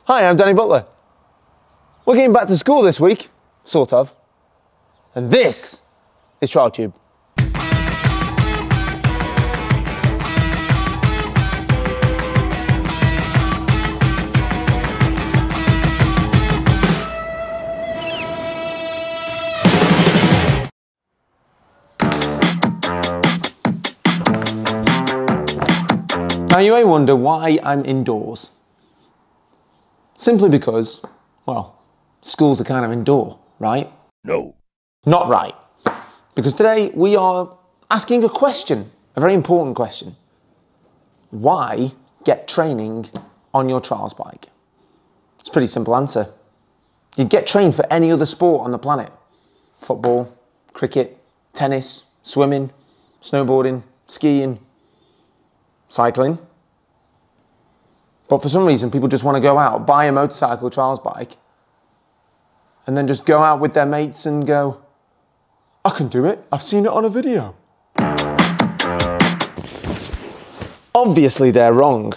Hi, I'm Danny Butler. We're getting back to school this week, sort of. And this is Trialtube. Now you may wonder why I'm indoors. Simply because, well, schools are kind of indoor, right? No. Not right. Because today we are asking a question, a very important question. Why get training on your trials bike? It's a pretty simple answer. You'd get trained for any other sport on the planet. Football, cricket, tennis, swimming, snowboarding, skiing, cycling. But for some reason, people just want to go out, buy a motorcycle trials bike, and then just go out with their mates and go, I can do it, I've seen it on a video. Obviously, they're wrong.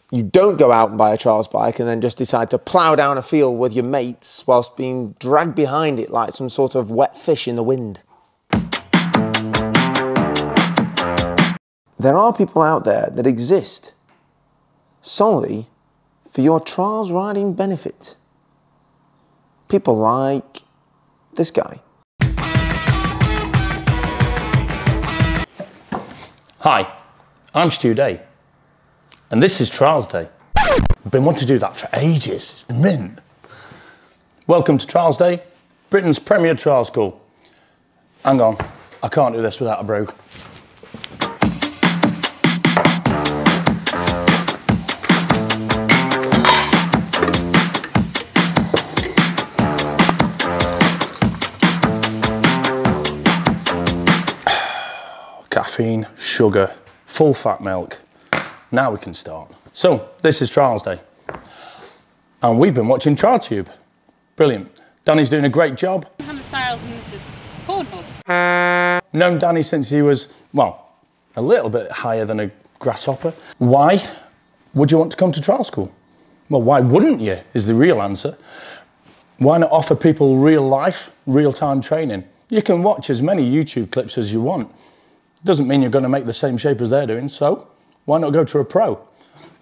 You don't go out and buy a trials bike and then just decide to plough down a field with your mates whilst being dragged behind it like some sort of wet fish in the wind. There are people out there that exist solely for your trials riding benefit. People like this guy. Hi, I'm Stu Day, and this is Trialsday. I've been wanting to do that for ages. It's mint. Welcome to Trialsday, Britain's premier trial school. Hang on, I can't do this without a brogue. Caffeine, sugar, full fat milk. Now we can start. So, this is Trialsday. And we've been watching Trialtube. Brilliant. Danny's doing a great job. Hammer Styles and this is Pornhub. Known Danny since he was, well, a little bit higher than a grasshopper. Why would you want to come to trial school? Well, why wouldn't you, is the real answer. Why not offer people real life, real-time training? You can watch as many YouTube clips as you want. Doesn't mean you're going to make the same shape as they're doing, so why not go to a pro?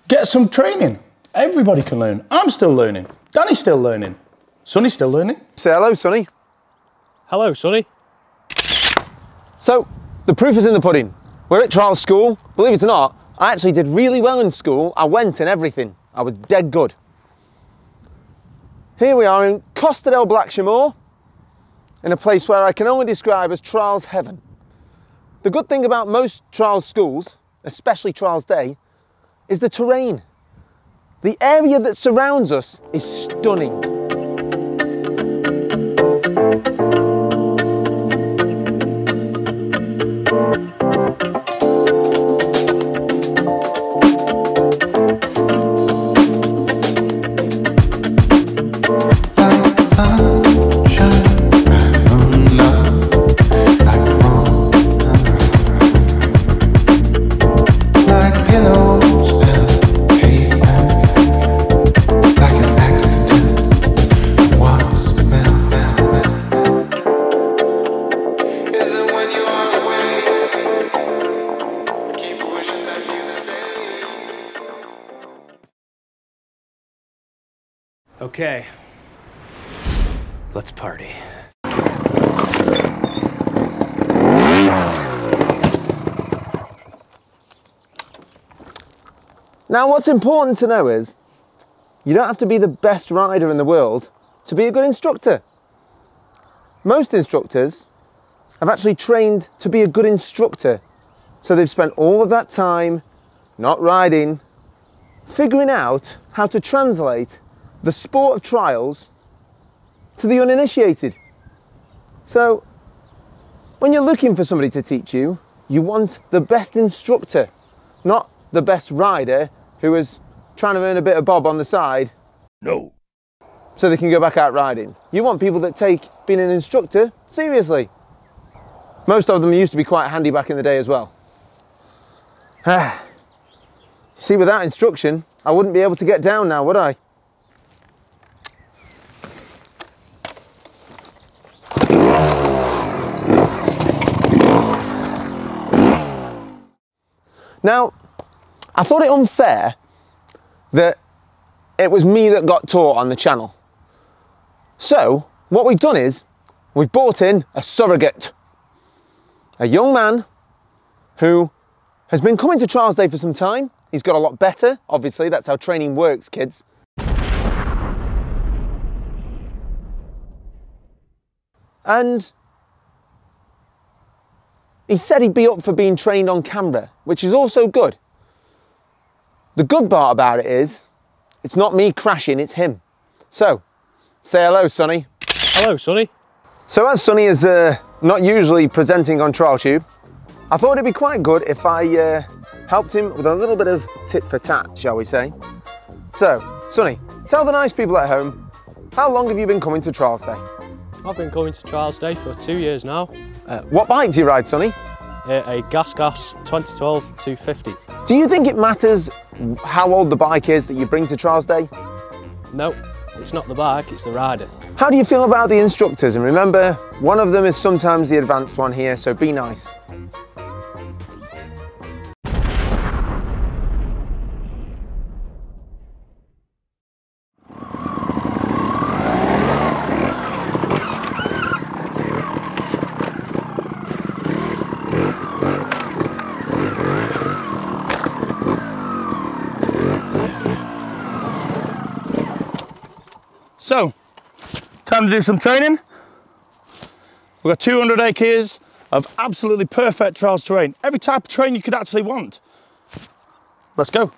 Get some training. Everybody can learn. I'm still learning. Danny's still learning. Sonny's still learning. Say hello, Sonny. Hello, Sonny. So, the proof is in the pudding. We're at trial school. Believe it or not, I actually did really well in school. I went and everything. I was dead good. Here we are in Costa del Blackshamore, in a place where I can only describe as trials heaven. The good thing about most trials schools, especially Trialsday, is the terrain. The area that surrounds us is stunning. Okay, let's party. Now, what's important to know is you don't have to be the best rider in the world to be a good instructor. Most instructors have actually trained to be a good instructor. So they've spent all of that time not riding, figuring out how to translate the sport of trials to the uninitiated. So when you're looking for somebody to teach you, you want the best instructor, not the best rider who is trying to earn a bit of bob on the side. No. So they can go back out riding. You want people that take being an instructor seriously. Most of them used to be quite handy back in the day as well. See, without instruction, I wouldn't be able to get down now, would I? Now, I thought it unfair that it was me that got taught on the channel. So, what we've done is, we've brought in a surrogate. A young man who has been coming to Trialsday for some time. He's got a lot better, obviously, that's how training works, kids. And he said he'd be up for being trained on camera, which is also good. The good part about it is, it's not me crashing, it's him. So, say hello, Sonny. Hello, Sonny. So as Sonny is not usually presenting on TrialTube, I thought it'd be quite good if I helped him with a little bit of tit for tat, shall we say. So, Sonny, tell the nice people at home, how long have you been coming to Trialsday? I've been coming to Trialsday for 2 years now. What bike do you ride, Sonny? A Gas 2012 250. Do you think it matters how old the bike is that you bring to Trialsday? No, it's not the bike, it's the rider. How do you feel about the instructors? And remember, one of them is sometimes the advanced one here, so be nice. So, time to do some training. We've got 200 acres of absolutely perfect trials terrain. Every type of terrain you could actually want. Let's go.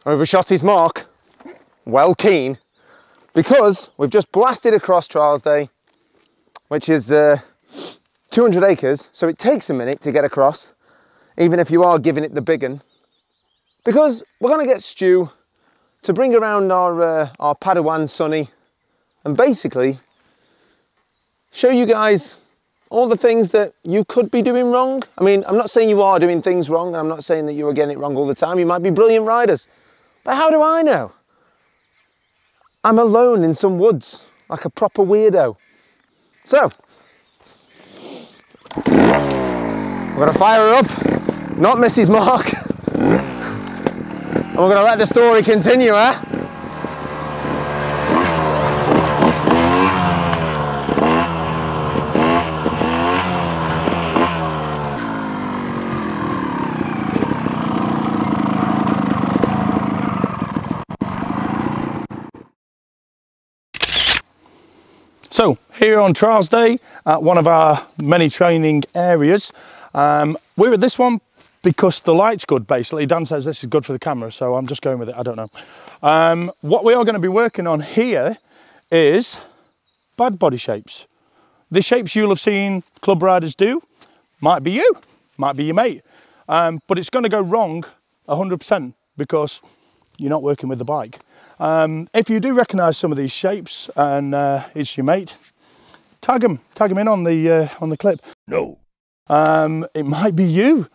Overshot his mark, well keen, because we've just blasted across Trialsday, which is 200 acres, so it takes a minute to get across, even if you are giving it the big un. Because we're going to get Stu to bring around our Padawan Sonny and basically show you guys all the things that you could be doing wrong. I mean, I'm not saying you are doing things wrong, and I'm not saying that you are getting it wrong all the time. You might be brilliant riders. But how do I know? I'm alone in some woods, like a proper weirdo. So, we're going to fire her up, not miss his mark. And we're going to let the story continue, eh? So here on Trialsday, at one of our many training areas, we're at this one because the light's good basically. Dan says this is good for the camera, so I'm just going with it, I don't know. What we are going to be working on here is bad body shapes. The shapes you'll have seen club riders do, might be you, might be your mate, but it's going to go wrong 100% because you're not working with the bike. If you do recognise some of these shapes and it's your mate, tag him in on the clip. No. It might be you,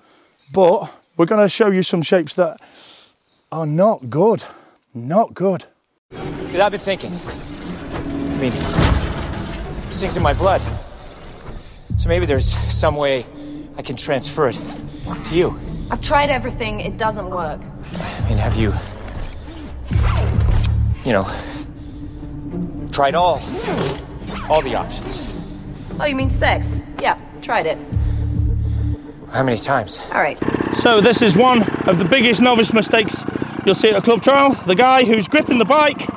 but we're going to show you some shapes that are not good. Not good. Because I've been thinking. I mean, this thing's in my blood. So maybe there's some way I can transfer it to you. I've tried everything, it doesn't work. I mean, have you know, tried all the options? Oh, you mean sex? Yeah, tried it. How many times? All right. So this is one of the biggest novice mistakes you'll see at a club trial. The guy who's gripping the bike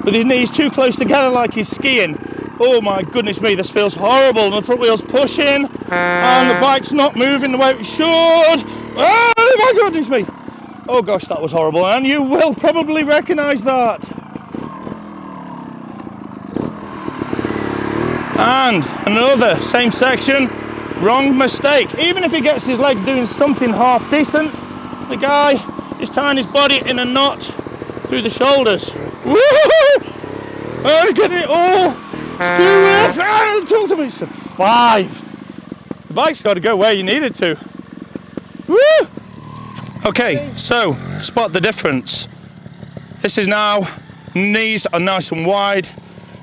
with his knees too close together like he's skiing. Oh my goodness me, this feels horrible. The front wheel's pushing and the bike's not moving the way it should. Oh my goodness me. Oh gosh, that was horrible, and you will probably recognise that. And another, same section, Wrong mistake. Even if he gets his leg doing something half decent, the guy is tying his body in a knot through the shoulders. Woo-hoo! Oh, get it all. Talk to me. It's a 5. The bike's got to go where you need it to. Woo! Okay, so spot the difference. This is now, knees are nice and wide.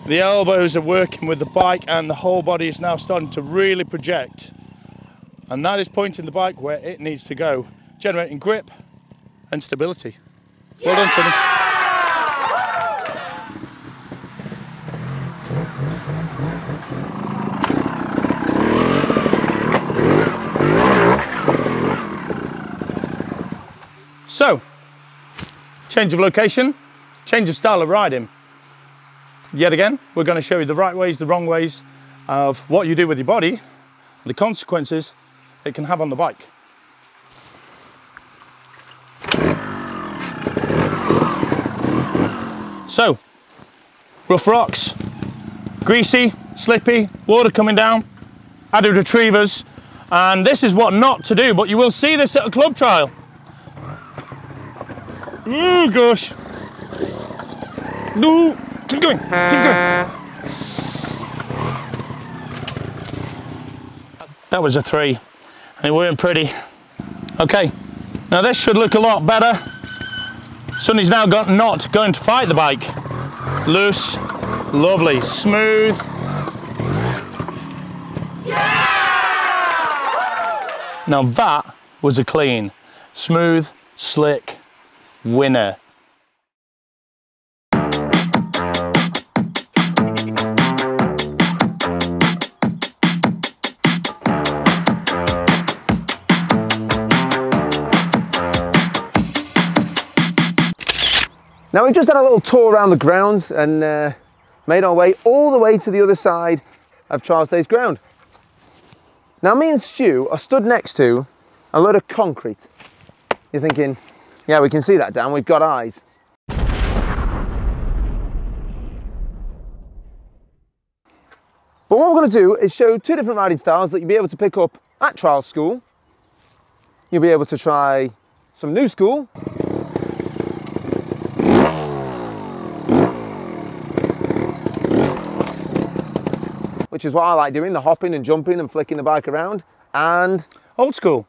The elbows are working with the bike and the whole body is now starting to really project. And that is pointing the bike where it needs to go, generating grip and stability. Well done, Sonny. So, change of location, change of style of riding. Yet again, we're going to show you the right ways, the wrong ways of what you do with your body, and the consequences it can have on the bike. So, rough rocks, greasy, slippy, water coming down, added retrievers, and this is what not to do, but you will see this at a club trial. Oh gosh. No, keep going, keep going. That was a 3, and it weren't pretty. Okay, now this should look a lot better. Sonny's now not going to fight the bike. Loose, lovely, smooth. Now that was a clean, smooth, slick winner. Now we've just had a little tour around the grounds and made our way all the way to the other side of Trialsday's ground. Now me and Stu are stood next to a load of concrete. You're thinking, yeah, we can see that, Dan, we've got eyes. But what we're going to do is show 2 different riding styles that you'll be able to pick up at trial school. You'll be able to try some new school. Which is what I like doing, the hopping and jumping and flicking the bike around. And old school.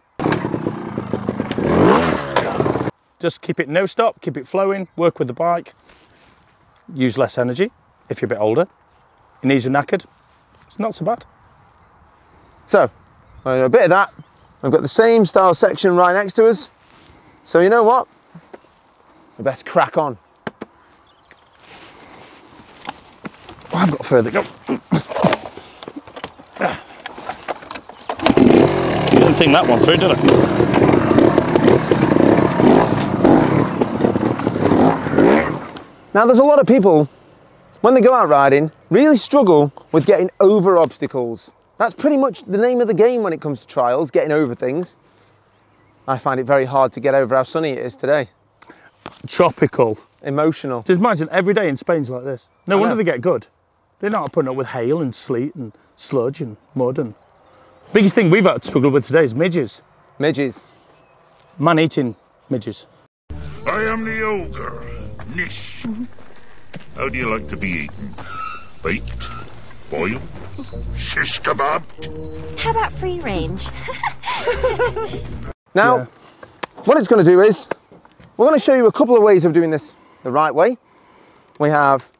Just keep it no stop, keep it flowing, work with the bike. Use less energy if you're a bit older. Your knees are knackered. It's not so bad. So, a bit of that. I've got the same style section right next to us. So you know what? We best crack on. Oh, I've got further to go. You didn't think that one through, did I? Now there's a lot of people, when they go out riding, really struggle with getting over obstacles. That's pretty much the name of the game when it comes to trials, getting over things. I find it very hard to get over how sunny it is today. Tropical. Emotional. Just imagine every day in Spain's like this. No wonder they get good. They're not putting up with hail and sleet and sludge and mud. And biggest thing we've had to struggle with today is midges. Midges. Man-eating midges. I am the ogre, Nish. How do you like to be eaten? Baked? Boiled? Shish kebabbed? How about free range? Now, what it's going to do is, we're going to show you a couple of ways of doing this the right way. We have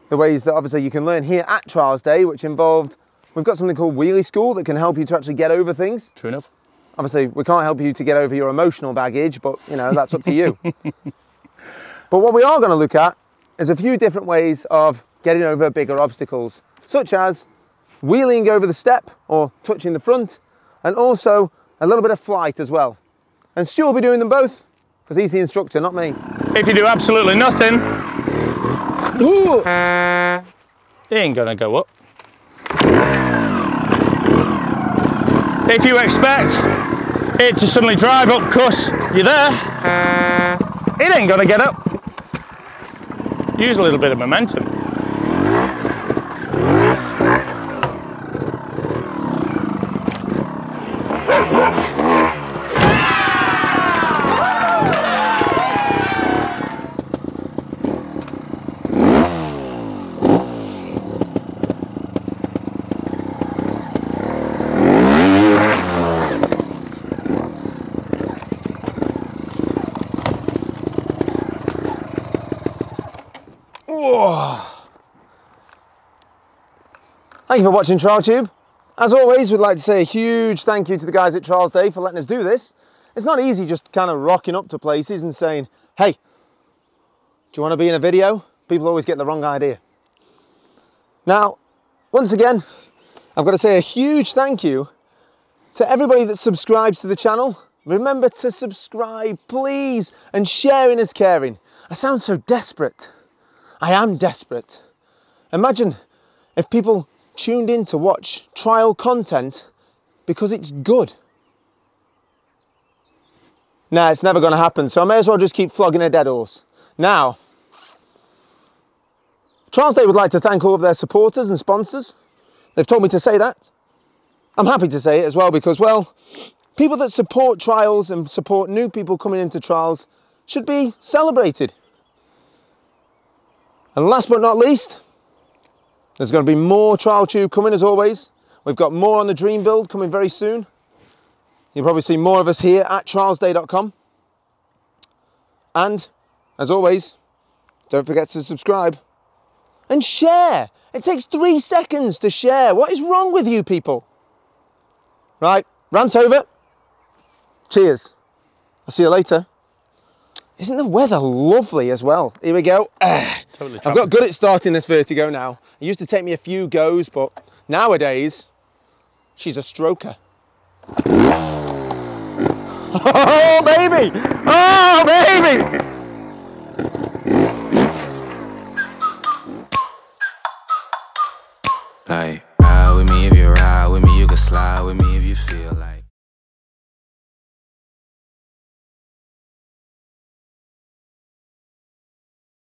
the ways that obviously you can learn here at Trialsday, which involved, we've got something called wheelie school that can help you to actually get over things. True enough. Obviously, we can't help you to get over your emotional baggage, but you know, that's up to you. But what we are going to look at is a few different ways of getting over bigger obstacles, such as wheeling over the step or touching the front, and also a little bit of flight as well. And Stu will be doing them both, because he's the instructor, not me. If you do absolutely nothing, it ain't gonna go up. If you expect it to suddenly drive up because you're there, it ain't gonna get up. Use a little bit of momentum. Whoa. Thank you for watching TrialTube. As always, we'd like to say a huge thank you to the guys at Trialsday for letting us do this. It's not easy just kind of rocking up to places and saying, hey, do you want to be in a video? People always get the wrong idea. Now, once again, I've got to say a huge thank you to everybody that subscribes to the channel. Remember to subscribe, please, and sharing is caring. I sound so desperate. I am desperate. Imagine if people tuned in to watch trial content because it's good. Nah, it's never going to happen, so I may as well just keep flogging a dead horse. Now, Trialsday would like to thank all of their supporters and sponsors. They've told me to say that. I'm happy to say it as well because, well, people that support trials and support new people coming into trials should be celebrated. And last but not least, there's going to be more TrialTube coming as always. We've got more on the Dream build coming very soon. You'll probably see more of us here at trialsday.com. And, as always, don't forget to subscribe and share. It takes 3 seconds to share. What is wrong with you people? Right, rant over. Cheers. I'll see you later. Isn't the weather lovely as well? Here we go. Totally. I've got good at starting this vertigo now. It used to take me a few goes, but nowadays, she's a stroker. Oh, baby! Oh, baby!